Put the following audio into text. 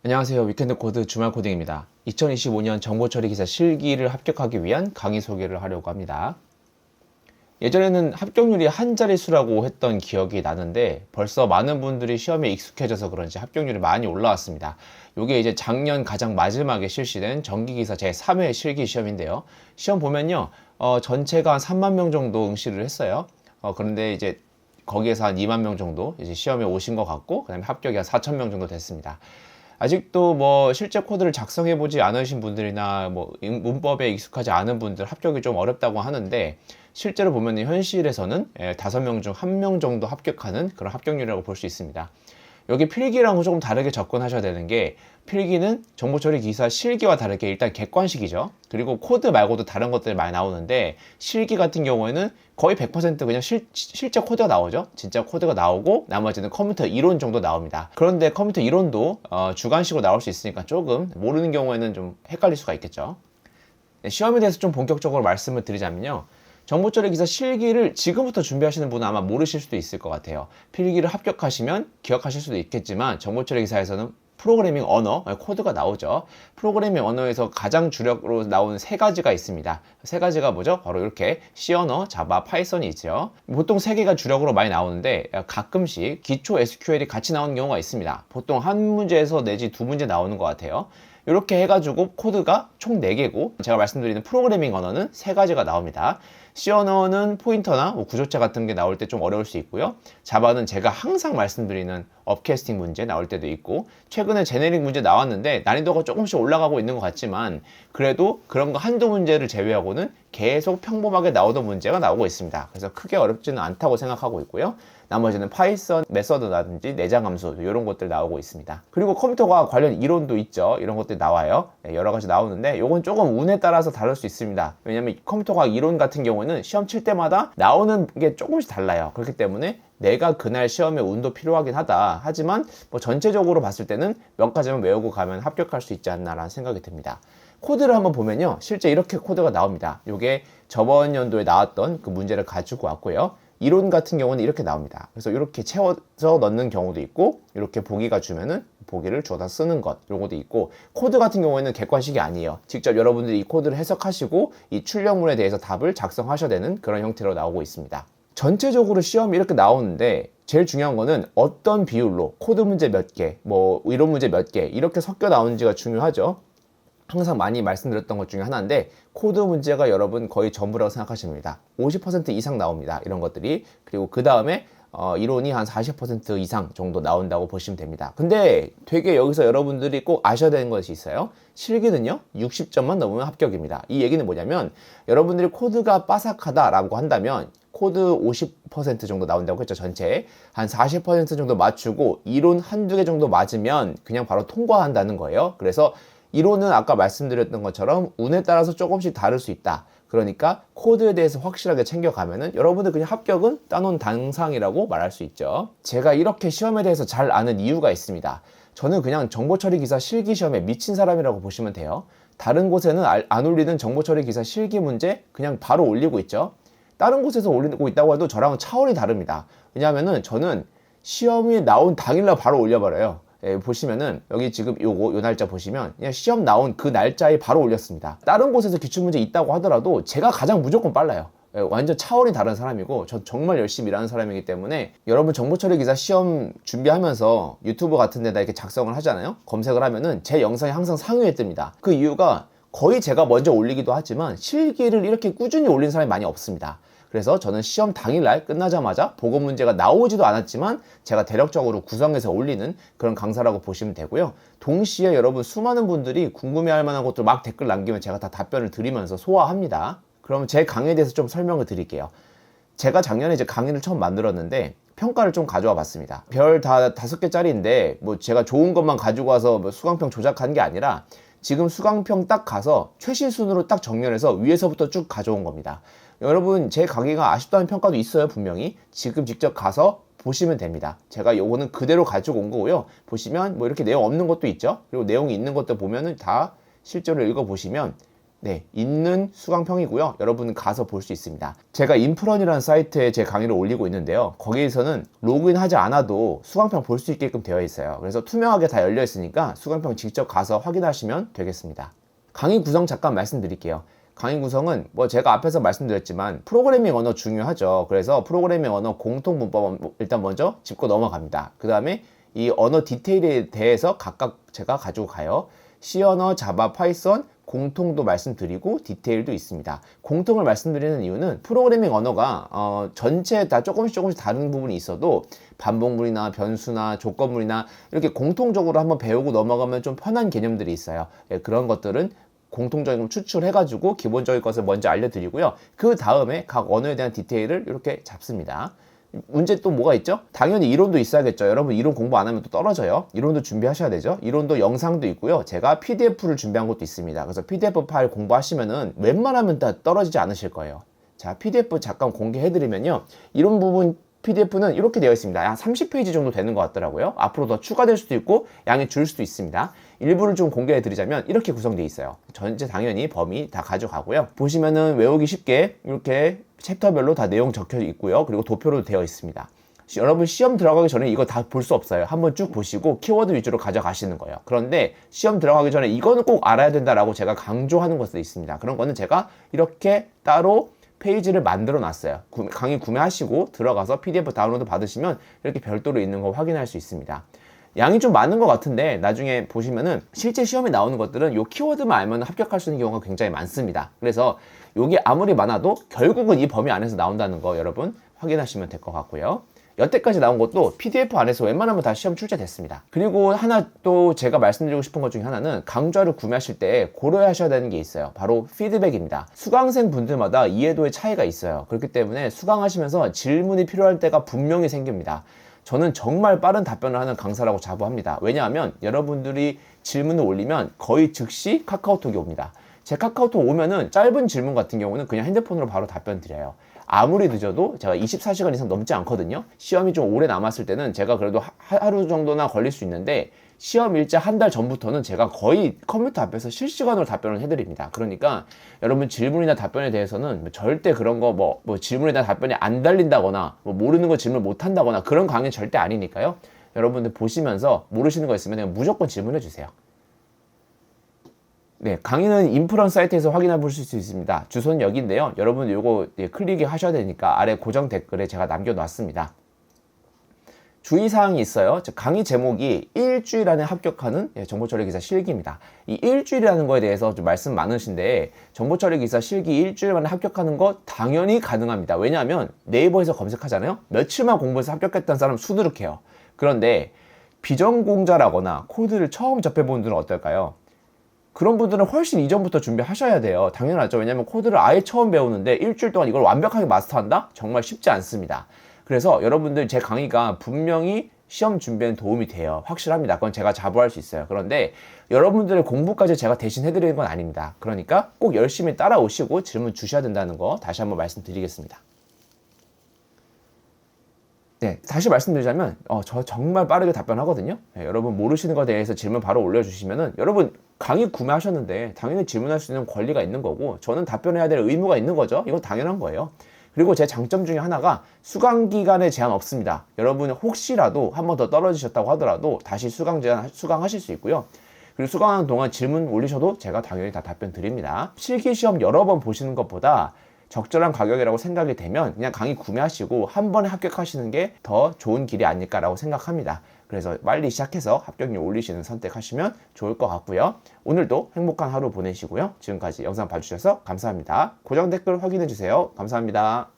안녕하세요. 위켄드 코드 주말 코딩입니다. 2025년 정보처리 기사 실기를 합격하기 위한 강의 소개를 하려고 합니다. 예전에는 합격률이 한 자릿수라고 했던 기억이 나는데 벌써 많은 분들이 시험에 익숙해져서 그런지 합격률이 많이 올라왔습니다. 이게 이제 작년 가장 마지막에 실시된 정기기사 제3회 실기 시험인데요. 시험 보면요, 전체가 한 3만 명 정도 응시를 했어요. 그런데 이제 거기에서 한 2만 명 정도 이제 시험에 오신 것 같고, 그다음에 합격이 한 4천 명 정도 됐습니다. 아직도 뭐 실제 코드를 작성해 보지 않으신 분들이나 뭐 문법에 익숙하지 않은 분들 합격이 좀 어렵다고 하는데, 실제로 보면 현실에서는 5명 중 1명 정도 합격하는 그런 합격률이라고 볼 수 있습니다. 여기 필기랑 조금 다르게 접근하셔야 되는 게, 필기는 정보처리 기사 실기와 다르게 일단 객관식이죠. 그리고 코드 말고도 다른 것들이 많이 나오는데, 실기 같은 경우에는 거의 100% 그냥 실제 코드가 나오죠. 진짜 코드가 나오고 나머지는 컴퓨터 이론 정도 나옵니다. 그런데 컴퓨터 이론도 주관식으로 나올 수 있으니까 조금 모르는 경우에는 좀 헷갈릴 수가 있겠죠. 시험에 대해서 좀 본격적으로 말씀을 드리자면요, 정보처리 기사 실기를 지금부터 준비하시는 분은 아마 모르실 수도 있을 것 같아요. 필기를 합격하시면 기억하실 수도 있겠지만, 정보처리 기사에서는 프로그래밍 언어, 코드가 나오죠. 프로그래밍 언어에서 가장 주력으로 나오는 세 가지가 있습니다. 세 가지가 뭐죠? 바로 이렇게 C 언어, 자바, 파이썬이 있죠. 보통 세 개가 주력으로 많이 나오는데, 가끔씩 기초 SQL이 같이 나오는 경우가 있습니다. 보통 한 문제에서 내지 두 문제 나오는 것 같아요. 이렇게 해가지고 코드가 총 4개고, 제가 말씀드리는 프로그래밍 언어는 3가지가 나옵니다. C 언어는 포인터나 구조체 같은 게 나올 때 좀 어려울 수 있고요. 자바는 제가 항상 말씀드리는 업캐스팅 문제 나올 때도 있고, 최근에 제네릭 문제 나왔는데 난이도가 조금씩 올라가고 있는 것 같지만, 그래도 그런 거 한두 문제를 제외하고는 계속 평범하게 나오던 문제가 나오고 있습니다. 그래서 크게 어렵지는 않다고 생각하고 있고요. 나머지는 파이썬 메서드라든지 내장 함수 이런 것들 나오고 있습니다. 그리고 컴퓨터과 관련 이론도 있죠. 이런 것들이 나와요. 여러 가지 나오는데 이건 조금 운에 따라서 다를 수 있습니다. 왜냐하면 컴퓨터과 이론 같은 경우는 시험 칠 때마다 나오는 게 조금씩 달라요. 그렇기 때문에 내가 그날 시험에 운도 필요하긴 하다. 하지만 뭐 전체적으로 봤을 때는 몇 가지만 외우고 가면 합격할 수 있지 않나라는 생각이 듭니다. 코드를 한번 보면요, 실제 이렇게 코드가 나옵니다. 이게 저번 연도에 나왔던 그 문제를 가지고 왔고요. 이론 같은 경우는 이렇게 나옵니다. 그래서 이렇게 채워서 넣는 경우도 있고, 이렇게 보기가 주면은 보기를 주워다 쓰는 것, 이런 것도 있고, 코드 같은 경우에는 객관식이 아니에요. 직접 여러분들이 이 코드를 해석하시고 이 출력문에 대해서 답을 작성하셔야 되는 그런 형태로 나오고 있습니다. 전체적으로 시험이 이렇게 나오는데, 제일 중요한 거는 어떤 비율로 코드 문제 몇 개, 뭐 이론 문제 몇 개 이렇게 섞여 나오는지가 중요하죠. 항상 많이 말씀드렸던 것 중에 하나인데, 코드 문제가 여러분 거의 전부라고 생각하시면 됩니다. 50% 이상 나옵니다. 이런 것들이. 그리고 그 다음에 이론이 한 40% 이상 정도 나온다고 보시면 됩니다. 근데 되게 여기서 여러분들이 꼭 아셔야 되는 것이 있어요. 실기는요, 60점만 넘으면 합격입니다. 이 얘기는 뭐냐면, 여러분들이 코드가 빠삭하다라고 한다면 코드 50% 정도 나온다고 했죠. 전체에 한 40% 정도 맞추고 이론 한두 개 정도 맞으면 그냥 바로 통과한다는 거예요. 그래서 이론은 아까 말씀드렸던 것처럼 운에 따라서 조금씩 다를 수 있다. 그러니까 코드에 대해서 확실하게 챙겨가면은 여러분들 그냥 합격은 따놓은 당상이라고 말할 수 있죠. 제가 이렇게 시험에 대해서 잘 아는 이유가 있습니다. 저는 그냥 정보처리 기사 실기 시험에 미친 사람이라고 보시면 돼요. 다른 곳에는 안 올리는 정보처리 기사 실기 문제 그냥 바로 올리고 있죠. 다른 곳에서 올리고 있다고 해도 저랑은 차원이 다릅니다. 왜냐하면은 저는 시험이 나온 당일날 바로 올려버려요. 보시면은 여기 지금 요 날짜 보시면 그냥 시험 나온 그 날짜에 바로 올렸습니다. 다른 곳에서 기출문제 있다고 하더라도 제가 가장 무조건 빨라요. 완전 차원이 다른 사람이고, 저 정말 열심히 일하는 사람이기 때문에, 여러분 정보처리 기사 시험 준비하면서 유튜브 같은 데다 이렇게 작성을 하잖아요. 검색을 하면은 제 영상이 항상 상위에 뜹니다. 그 이유가 거의 제가 먼저 올리기도 하지만 실기를 이렇게 꾸준히 올린 사람이 많이 없습니다. 그래서 저는 시험 당일날 끝나자마자 보고 문제가 나오지도 않았지만 제가 대략적으로 구성해서 올리는 그런 강사라고 보시면 되고요. 동시에 여러분 수많은 분들이 궁금해할 만한 것들 막 댓글 남기면 제가 다 답변을 드리면서 소화합니다. 그럼 제 강의에 대해서 좀 설명을 드릴게요. 제가 작년에 이제 강의를 처음 만들었는데 평가를 좀 가져와 봤습니다. 별 다 5개짜리인데 뭐 제가 좋은 것만 가지고 와서 뭐 수강평 조작한 게 아니라, 지금 수강평 딱 가서 최신 순으로 딱 정렬해서 위에서부터 쭉 가져온 겁니다. 여러분 제 강의가 아쉽다는 평가도 있어요. 분명히 지금 직접 가서 보시면 됩니다. 제가 요거는 그대로 가지고 온 거고요. 보시면 뭐 이렇게 내용 없는 것도 있죠. 그리고 내용이 있는 것도 보면은 다 실제로 읽어보시면 네, 있는 수강평이고요. 여러분은 가서 볼 수 있습니다. 제가 인프런이라는 사이트에 제 강의를 올리고 있는데요. 거기에서는 로그인하지 않아도 수강평 볼 수 있게끔 되어 있어요. 그래서 투명하게 다 열려 있으니까 수강평 직접 가서 확인하시면 되겠습니다. 강의 구성 잠깐 말씀드릴게요. 강의 구성은 뭐 제가 앞에서 말씀드렸지만 프로그래밍 언어 중요하죠. 그래서 프로그래밍 언어 공통 문법 일단 먼저 짚고 넘어갑니다. 그 다음에 이 언어 디테일에 대해서 각각 제가 가지고 가요. C 언어, 자바, 파이썬 공통도 말씀드리고 디테일도 있습니다. 공통을 말씀드리는 이유는 프로그래밍 언어가 전체 다 조금씩 다른 부분이 있어도 반복문이나 변수나 조건문이나 이렇게 공통적으로 한번 배우고 넘어가면 좀 편한 개념들이 있어요. 예, 그런 것들은 공통적인 걸 추출해가지고 기본적인 것을 먼저 알려드리고요. 그 다음에 각 언어에 대한 디테일을 이렇게 잡습니다. 문제 또 뭐가 있죠? 당연히 이론도 있어야겠죠. 여러분 이론 공부 안 하면 또 떨어져요. 이론도 준비하셔야 되죠. 이론도 영상도 있고요. 제가 PDF를 준비한 것도 있습니다. 그래서 PDF 파일 공부하시면은 웬만하면 다 떨어지지 않으실 거예요. 자, PDF 잠깐 공개해드리면요. 이론 부분 PDF는 이렇게 되어 있습니다. 한 30페이지 정도 되는 것 같더라고요. 앞으로 더 추가될 수도 있고 양이 줄 수도 있습니다. 일부를 좀 공개해 드리자면 이렇게 구성되어 있어요. 전체 당연히 범위 다 가져가고요. 보시면은 외우기 쉽게 이렇게 챕터별로 다 내용 적혀 있고요. 그리고 도표로 되어 있습니다. 여러분 시험 들어가기 전에 이거 다 볼 수 없어요. 한번 쭉 보시고 키워드 위주로 가져가시는 거예요. 그런데 시험 들어가기 전에 이거는 꼭 알아야 된다라고 제가 강조하는 것도 있습니다. 그런 거는 제가 이렇게 따로 페이지를 만들어 놨어요. 강의 구매하시고 들어가서 PDF 다운로드 받으시면 이렇게 별도로 있는 거 확인할 수 있습니다. 양이 좀 많은 것 같은데 나중에 보시면은 실제 시험에 나오는 것들은 요 키워드만 알면 합격할 수 있는 경우가 굉장히 많습니다. 그래서 요게 아무리 많아도 결국은 이 범위 안에서 나온다는 거 여러분 확인하시면 될 것 같고요. 여태까지 나온 것도 PDF 안에서 웬만하면 다 시험 출제됐습니다. 그리고 하나 또 제가 말씀드리고 싶은 것 중에 하나는 강좌를 구매하실 때 고려하셔야 되는 게 있어요. 바로 피드백입니다. 수강생 분들마다 이해도의 차이가 있어요. 그렇기 때문에 수강하시면서 질문이 필요할 때가 분명히 생깁니다. 저는 정말 빠른 답변을 하는 강사라고 자부합니다. 왜냐하면 여러분들이 질문을 올리면 거의 즉시 카카오톡이 옵니다. 제 카카오톡 오면은 짧은 질문 같은 경우는 그냥 핸드폰으로 바로 답변 드려요. 아무리 늦어도 제가 24시간 이상 넘지 않거든요. 시험이 좀 오래 남았을 때는 제가 그래도 하루 정도나 걸릴 수 있는데 시험 일자 한 달 전부터는 제가 거의 컴퓨터 앞에서 실시간으로 답변을 해드립니다. 그러니까 여러분 질문이나 답변에 대해서는 절대 그런 거 뭐 질문에 대한 답변이 안 달린다거나 뭐 모르는 거 질문 못 한다거나 그런 강의는 절대 아니니까요. 여러분들 보시면서 모르시는 거 있으면 그냥 무조건 질문해 주세요. 네, 강의는 인프런 사이트에서 확인해 보실 수 있습니다. 주소는 여기인데요. 여러분 요거 클릭하셔야 되니까 아래 고정 댓글에 제가 남겨놨습니다. 주의사항이 있어요. 강의 제목이 일주일 안에 합격하는 정보처리 기사 실기입니다. 이 일주일이라는 거에 대해서 좀 말씀 많으신데 정보처리 기사 실기 일주일 만에 합격하는 거 당연히 가능합니다. 왜냐하면 네이버에서 검색하잖아요. 며칠만 공부해서 합격했다는 사람 수두룩해요. 그런데 비전공자라거나 코드를 처음 접해본 분들은 어떨까요? 그런 분들은 훨씬 이전부터 준비하셔야 돼요. 당연하죠. 왜냐하면 코드를 아예 처음 배우는데 일주일 동안 이걸 완벽하게 마스터한다? 정말 쉽지 않습니다. 그래서 여러분들 제 강의가 분명히 시험 준비에는 도움이 돼요. 확실합니다. 그건 제가 자부할 수 있어요. 그런데 여러분들의 공부까지 제가 대신 해드리는 건 아닙니다. 그러니까 꼭 열심히 따라오시고 질문 주셔야 된다는 거 다시 한번 말씀드리겠습니다. 네, 다시 말씀드리자면 저 정말 빠르게 답변하거든요. 네, 여러분 모르시는 것에 대해서 질문 바로 올려주시면은 여러분 강의 구매하셨는데 당연히 질문할 수 있는 권리가 있는 거고 저는 답변해야 될 의무가 있는 거죠. 이건 당연한 거예요. 그리고 제 장점 중에 하나가 수강 기간에 제한 없습니다. 여러분 혹시라도 한 번 더 떨어지셨다고 하더라도 다시 수강하실 수 있고요. 그리고 수강하는 동안 질문 올리셔도 제가 당연히 다 답변 드립니다. 실기시험 여러 번 보시는 것보다 적절한 가격이라고 생각이 되면 그냥 강의 구매하시고 한 번에 합격하시는 게 더 좋은 길이 아닐까라고 생각합니다. 그래서 빨리 시작해서 합격률 올리시는 선택하시면 좋을 것 같고요. 오늘도 행복한 하루 보내시고요. 지금까지 영상 봐주셔서 감사합니다. 고정 댓글 확인해주세요. 감사합니다.